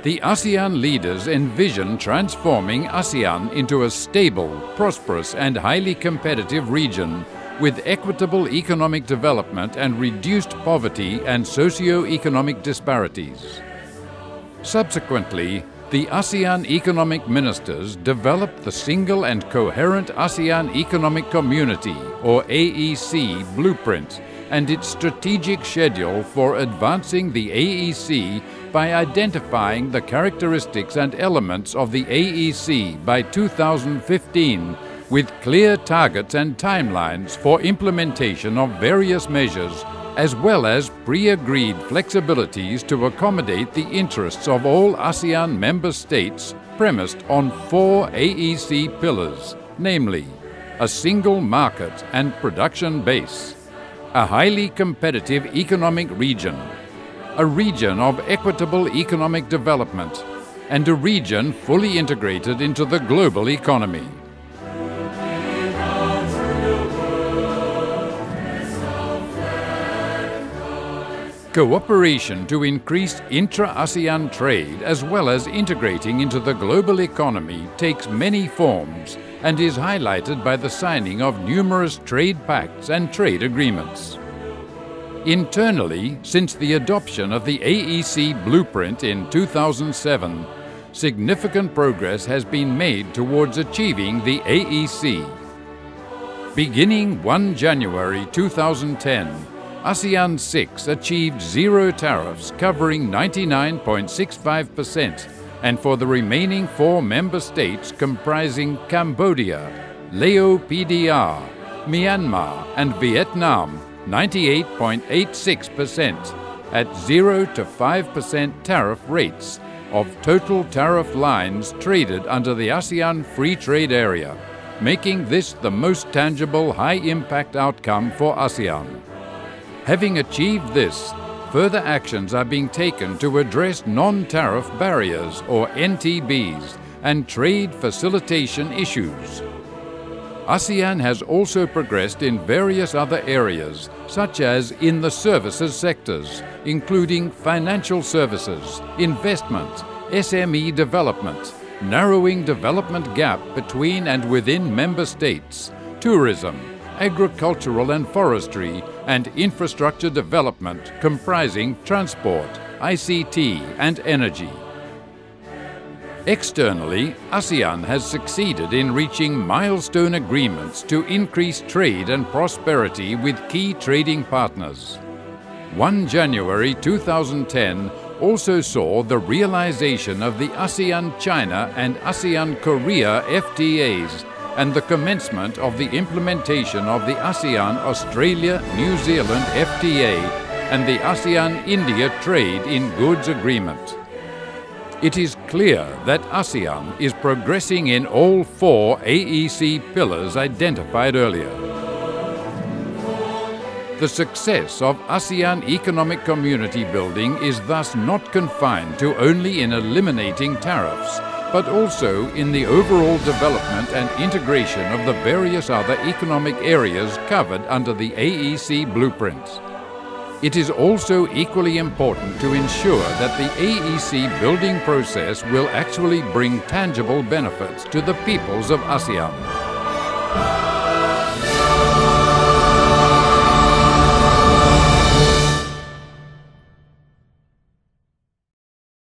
The ASEAN leaders envision transforming ASEAN into a stable, prosperous and highly competitive region with equitable economic development and reduced poverty and socio-economic disparities. Subsequently, the ASEAN economic ministers developed the Single and Coherent ASEAN Economic Community, or AEC, blueprint and its strategic schedule for advancing the AEC by identifying the characteristics and elements of the AEC by 2015 with clear targets and timelines for implementation of various measures, as well as pre-agreed flexibilities to accommodate the interests of all ASEAN member states premised on 4 AEC pillars, namely a single market and production base, a highly competitive economic region, a region of equitable economic development, and a region fully integrated into the global economy. Cooperation to increase intra-ASEAN trade as well as integrating into the global economy takes many forms and is highlighted by the signing of numerous trade pacts and trade agreements. Internally, since the adoption of the AEC blueprint in 2007, significant progress has been made towards achieving the AEC. Beginning 1 January 2010, ASEAN 6 achieved zero tariffs covering 99.65%, and for the remaining 4 member states comprising Cambodia, Laos PDR, Myanmar and Vietnam, 98.86% at 0 to 5% tariff rates of total tariff lines traded under the ASEAN Free Trade Area, making this the most tangible high-impact outcome for ASEAN. Having achieved this, further actions are being taken to address non-tariff barriers, or NTBs, and trade facilitation issues. ASEAN has also progressed in various other areas, such as in the services sectors, including financial services, investment, SME development, narrowing development gap between and within member states, tourism, agricultural and forestry, and infrastructure development comprising transport, ICT, and energy. Externally, ASEAN has succeeded in reaching milestone agreements to increase trade and prosperity with key trading partners. 1 January 2010 also saw the realization of the ASEAN-China and ASEAN-Korea FTAs and the commencement of the implementation of the ASEAN-Australia-New Zealand FTA and the ASEAN-India Trade in Goods Agreement. It is clear that ASEAN is progressing in all 4 AEC pillars identified earlier. The success of ASEAN economic community building is thus not confined to only in eliminating tariffs, but also in the overall development and integration of the various other economic areas covered under the AEC blueprint. It is also equally important to ensure that the AEC building process will actually bring tangible benefits to the peoples of ASEAN.